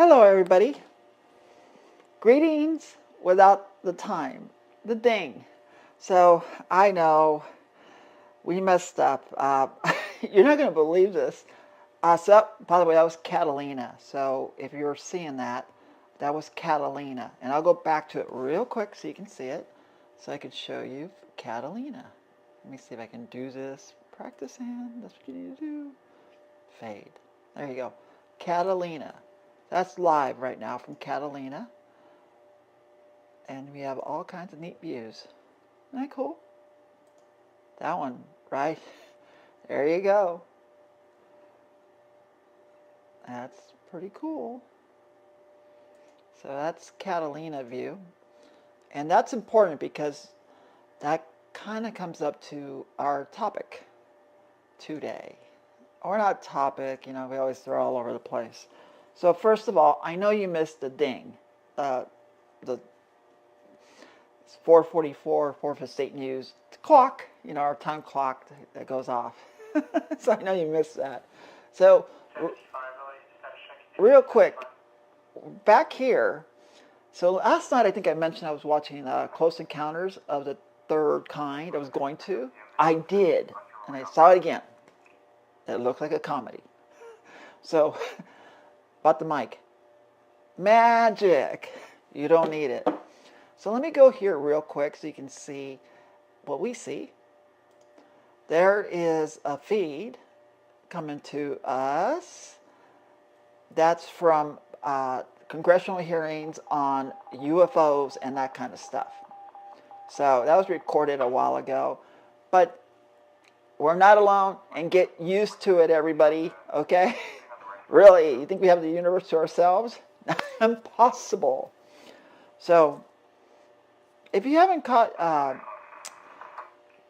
Hello, everybody. Greetings without the time, the ding. So I know we messed up. You're not going to believe this. So, by the way, that was Catalina. So if you're seeing that, that was Catalina. And I'll go back to it real quick so you can see it. So I can show you Catalina. Let me see if I can do this. Practice hand. That's what you need to do. Fade. There you go. Catalina. That's live right now from Catalina. And we have all kinds of neat views. Isn't that cool? That one, right? There you go. That's pretty cool. So that's Catalina view. And that's important because that kind of comes up to our topic today. Or not topic, you know, we always throw all over the place. So first of all, I know you missed the ding. The 4:44, 4th Estate News clock, you know, our time clock that goes off. So I know you missed that. So real quick, back here. So last night I think I mentioned I was watching Close Encounters of the Third Kind. I was going to. I did, and I saw it again. It looked like a comedy. So, about the mic. Magic. You don't need it. So let me go here real quick so you can see what we see. There is a feed coming to us. That's from congressional hearings on UFOs and that kind of stuff. So that was recorded a while ago. But we're not alone, and get used to it, everybody, okay? Really, you think we have the universe to ourselves? Impossible. So, if you haven't caught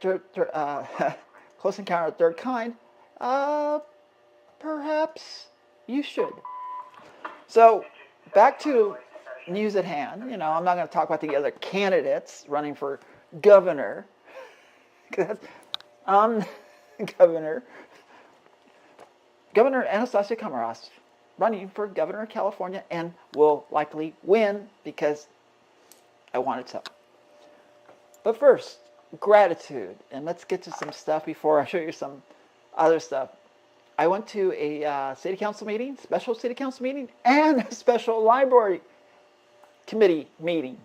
Close Encounter of the Third Kind, perhaps you should. So, back to news at hand. You know, I'm not going to talk about the other candidates running for governor. Governor Annestacia KomarovsK running for governor of California and will likely win because I wanted to. But first, gratitude. And let's get to some stuff before I show you some other stuff. I went to a city council meeting, special city council meeting, and a special library committee meeting.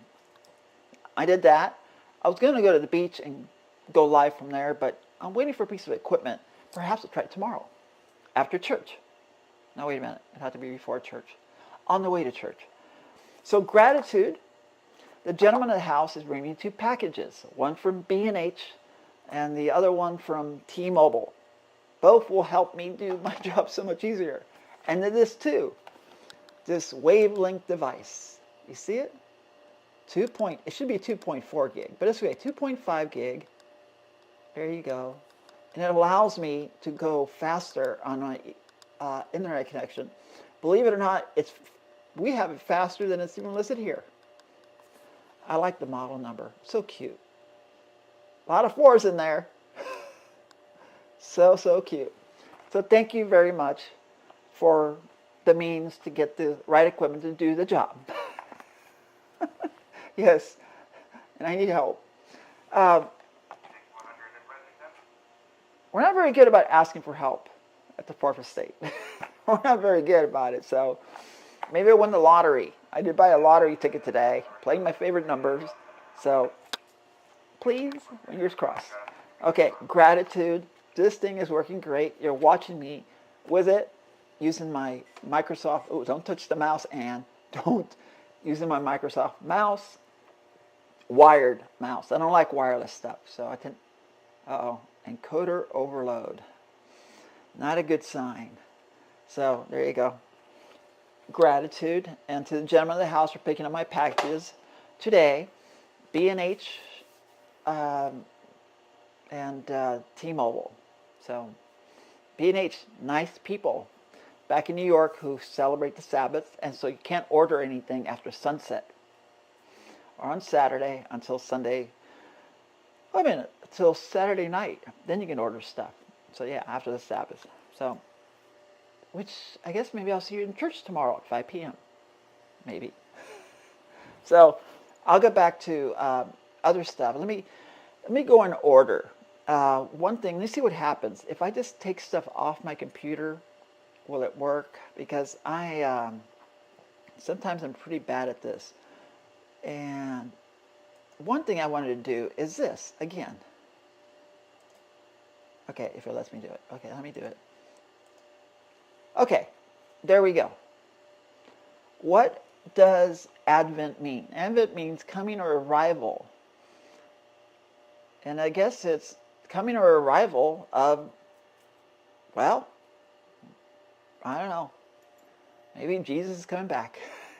I did that. I was going to go to the beach and go live from there, but I'm waiting for a piece of equipment. Perhaps I'll try it tomorrow, after church. No, wait a minute. It had to be before church. On the way to church. So gratitude. The gentleman of the house is bringing me 2 packages. One from B&H and the other one from T-Mobile. Both will help me do my job so much easier. And then this too. This wavelength device. You see it? It should be 2.4 gig, but it's okay. 2.5 gig. There you go. And it allows me to go faster on my internet connection. Believe it or not, we have it faster than it's even listed here. I like the model number. So cute. A lot of 4s in there. So cute. So thank you very much for the means to get the right equipment to do the job. Yes, and I need help. We're not very good about asking for help at the 4th Estate. We're not very good about it, so maybe I won the lottery. I did buy a lottery ticket today, playing my favorite numbers, so please, fingers crossed. Okay, gratitude. This thing is working great. You're watching me with it, using my Microsoft, oh, don't touch the mouse, Ann. Using my Microsoft mouse, wired mouse. I don't like wireless stuff, so I can, encoder overload. Not a good sign. So there you go. Gratitude. And to the gentleman of the house for picking up my packages today. B&H and T-Mobile. So B&H, nice people back in New York who celebrate the Sabbath, and so you can't order anything after sunset or on Saturday until Sunday. Wait a minute, until Saturday night. Then you can order stuff. So yeah, after the Sabbath. So, which I guess maybe I'll see you in church tomorrow at 5 p.m. maybe. So I'll go back to other stuff. Let me go in order. One thing, let's see what happens. If I just take stuff off my computer, will it work? Because sometimes I'm pretty bad at this. And one thing I wanted to do is this, again. Okay, if it lets me do it. Okay, let me do it. Okay, there we go. What does Advent mean? Advent means coming or arrival. And I guess it's coming or arrival of, well, I don't know. Maybe Jesus is coming back.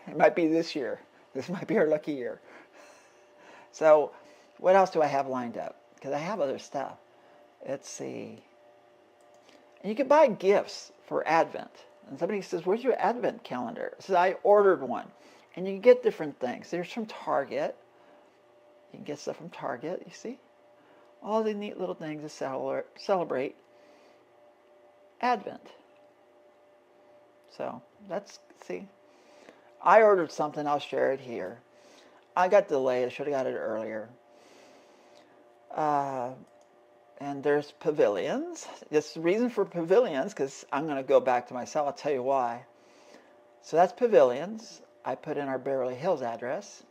It might be this year. This might be our lucky year. So, what else do I have lined up? Because I have other stuff. Let's see. And you can buy gifts for Advent. And somebody says, where's your Advent calendar? I said, I ordered one. And you can get different things. There's from Target. You can get stuff from Target, you see? All the neat little things to celebrate Advent. So, let's see. I ordered something. I'll share it here. I got delayed. I should have got it earlier. And there's pavilions. There's the reason for pavilions, because I'm going to go back to my cell. I'll tell you why. So that's pavilions. I put in our Beverly Hills address.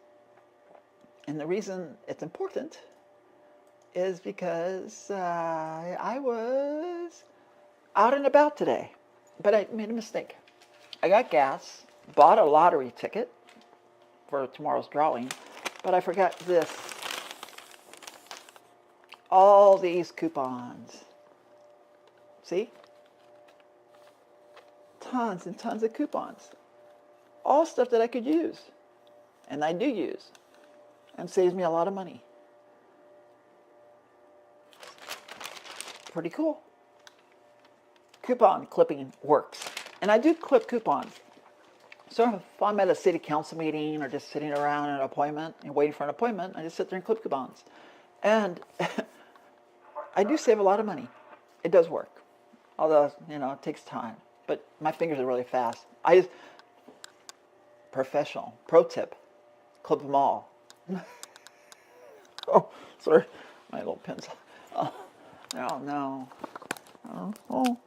And the reason it's important is because I was out and about today. But I made a mistake. I got gas, bought a lottery ticket for tomorrow's drawing, but I forgot this. All these coupons. See? Tons and tons of coupons. All stuff that I could use. And I do use. And saves me a lot of money. Pretty cool. Coupon clipping works. And I do clip coupons. So if I'm at a city council meeting or just sitting around an appointment and waiting for an appointment, I just sit there and clip coupons. And I do save a lot of money. It does work. Although, it takes time. But my fingers are really fast. Professional. Pro tip. Clip them all. Oh, sorry. My little pencil. Oh, no. Oh.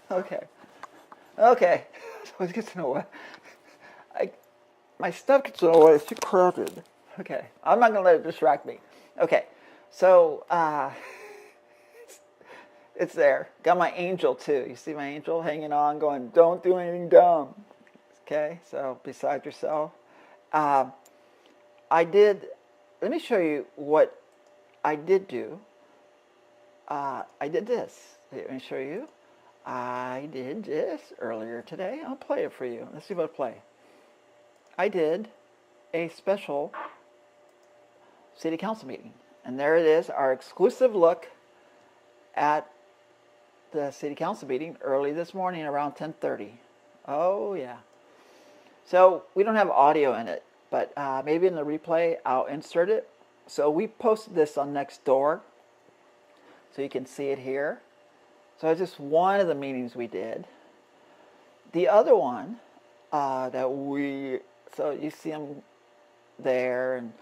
Okay. So it gets in the way. My stuff gets in the way. It's too crowded. Okay. I'm not going to let it distract me. Okay. So, it's there. Got my angel, too. You see my angel hanging on, going, don't do anything dumb. Okay. So, beside yourself. Let me show you what I did do. I did this. Let me show you. I did this earlier today. I'll play it for you. Let's see what I play. I did a special city council meeting. And there it is, our exclusive look at the city council meeting early this morning around 10:30. Oh, yeah. So we don't have audio in it, but maybe in the replay I'll insert it. So we posted this on Nextdoor, so you can see it here. So it's just one of the meetings we did. The other one so you see them there, and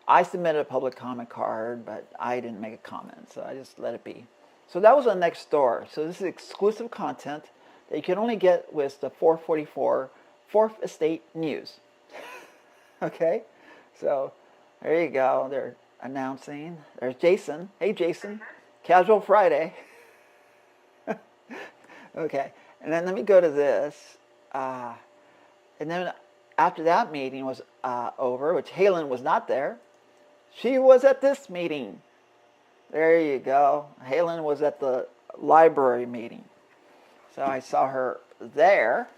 I submitted a public comment card, but I didn't make a comment, so I just let it be. So that was on Nextdoor. So this is exclusive content that you can only get with the 444 4th Estate News. Okay? So there you go. They're announcing. There's Jason. Hey, Jason. Casual Friday. Okay. And then let me go to this. And then after that meeting was over, which Halen was not there, she was at this meeting. There you go. Halen was at the library meeting. So I saw her there.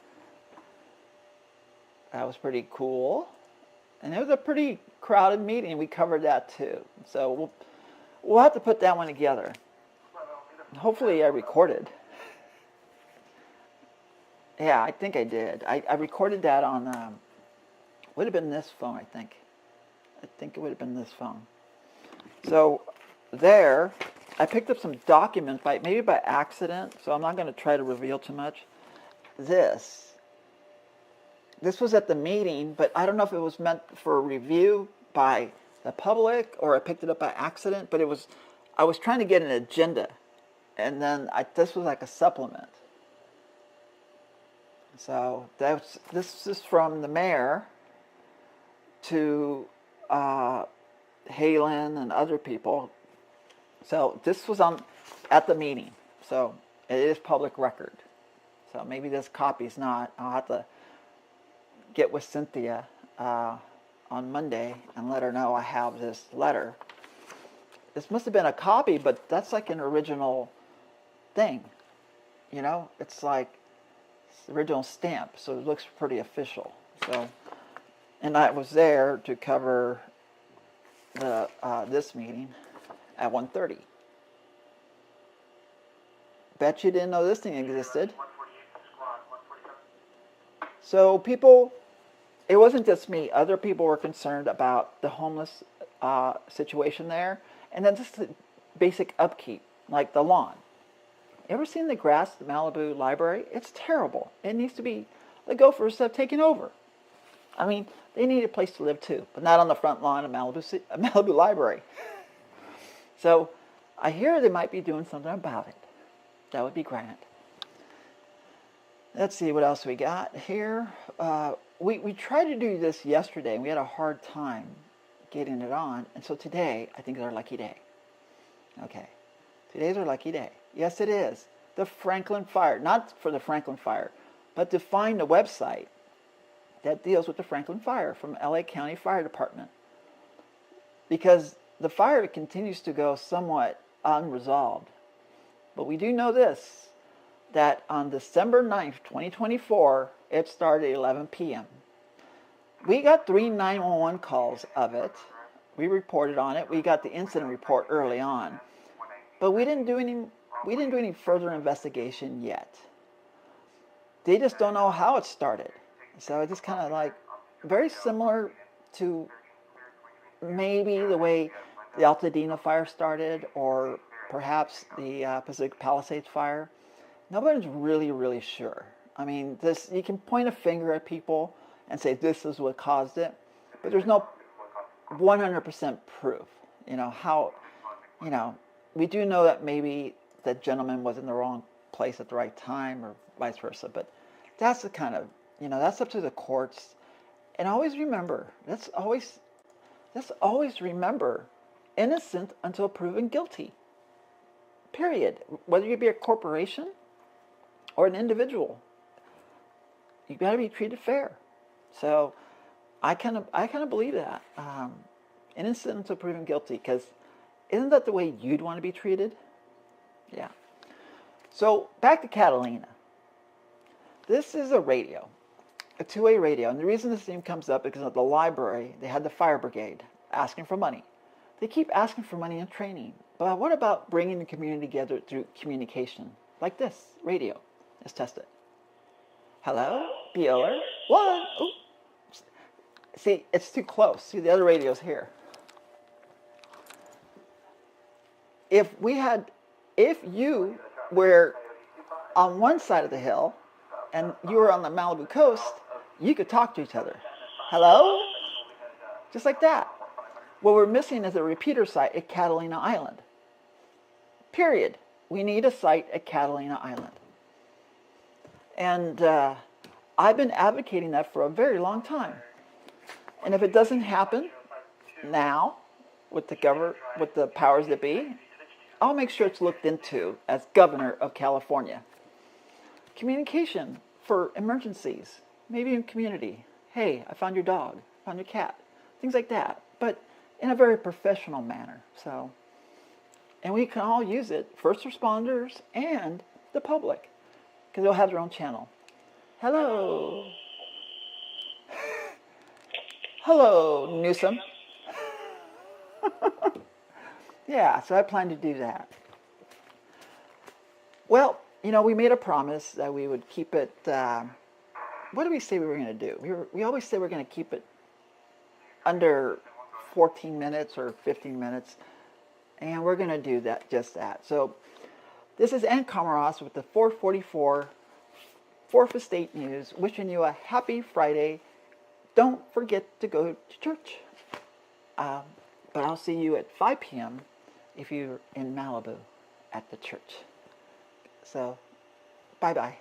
That was pretty cool. And it was a pretty crowded meeting. We covered that too. So we'll have to put that one together. Hopefully I recorded. Yeah, I think I did. I recorded that on, would have been this phone, I think. I think it would have been this phone. So there, I picked up some documents, maybe by accident, so I'm not going to try to reveal too much. This this was at the meeting, but I don't know if it was meant for review by the public or I picked it up by accident, but I was trying to get an agenda, and then this was like a supplement. So this is from the mayor to Halen and other people. So this was at the meeting. So it is public record. So maybe this copy's not. I'll have to get with Cynthia on Monday and let her know I have this letter. This must have been a copy, but that's like an original thing. You know, it's like the original stamp, so it looks pretty official. So, and I was there to cover the this meeting at 1:30. Bet you didn't know this thing existed. So people, it wasn't just me. Other people were concerned about the homeless situation there, and then just the basic upkeep, like the lawn. Ever seen the grass at the Malibu Library? It's terrible. It needs to be, the gophers have taken over. I mean, they need a place to live too, but not on the front lawn of Malibu Library. So I hear they might be doing something about it. That would be grand. Let's see what else we got here. We tried to do this yesterday, and we had a hard time getting it on. And so today, I think is our lucky day. Okay. Today's our lucky day. Yes, it is. The Franklin Fire. Not for the Franklin Fire, but to find a website that deals with the Franklin Fire from LA County Fire Department. Because the fire continues to go somewhat unresolved. But we do know this, that on December 9th, 2024, it started at 11 p.m. We got 3 911 calls of it. We reported on it. We got the incident report early on. But we didn't do any further investigation yet. They just don't know how it started. So it's just kind of like very similar to maybe the way the Altadena fire started, or perhaps the Pacific Palisades fire. Nobody's really sure. I mean, you can point a finger at people and say this is what caused it, but there's no 100% proof. We do know that maybe that gentleman was in the wrong place at the right time, or vice versa. But that's the kind of, that's up to the courts. And always remember, let's always remember, innocent until proven guilty. Period. Whether you be a corporation or an individual, you got to be treated fair. So I kind of believe that, innocent until proven guilty, because isn't that the way you'd want to be treated? Yeah. So back to Catalina. This is a radio, a two-way radio. And the reason this name comes up is because at the library, they had the fire brigade asking for money. They keep asking for money and training. But what about bringing the community together through communication? Like this, radio. Let's test it. Hello? Bueller? One. Ooh. See, it's too close. See, the other radio's here. If you were on one side of the hill and you were on the Malibu coast, you could talk to each other. Hello? Just like that. What we're missing is a repeater site at Catalina Island. Period. We need a site at Catalina Island. And I've been advocating that for a very long time. And if it doesn't happen now with the powers that be, I'll make sure it's looked into as governor of California. Communication for emergencies, maybe in community. Hey, I found your dog, found your cat, things like that, but in a very professional manner. So, and we can all use it, first responders and the public, because they'll have their own channel. Hello. Hello, Newsom. Yeah, so I plan to do that. Well, we made a promise that we would keep it, what did we say we were going to do? We always say we're going to keep it under 14 minutes or 15 minutes, and we're going to do just that. So this is Ann KomarovsK with the 444 4th Estate News, wishing you a happy Friday. Don't forget to go to church. But I'll see you at 5 p.m. if you're in Malibu at the church. So, bye-bye.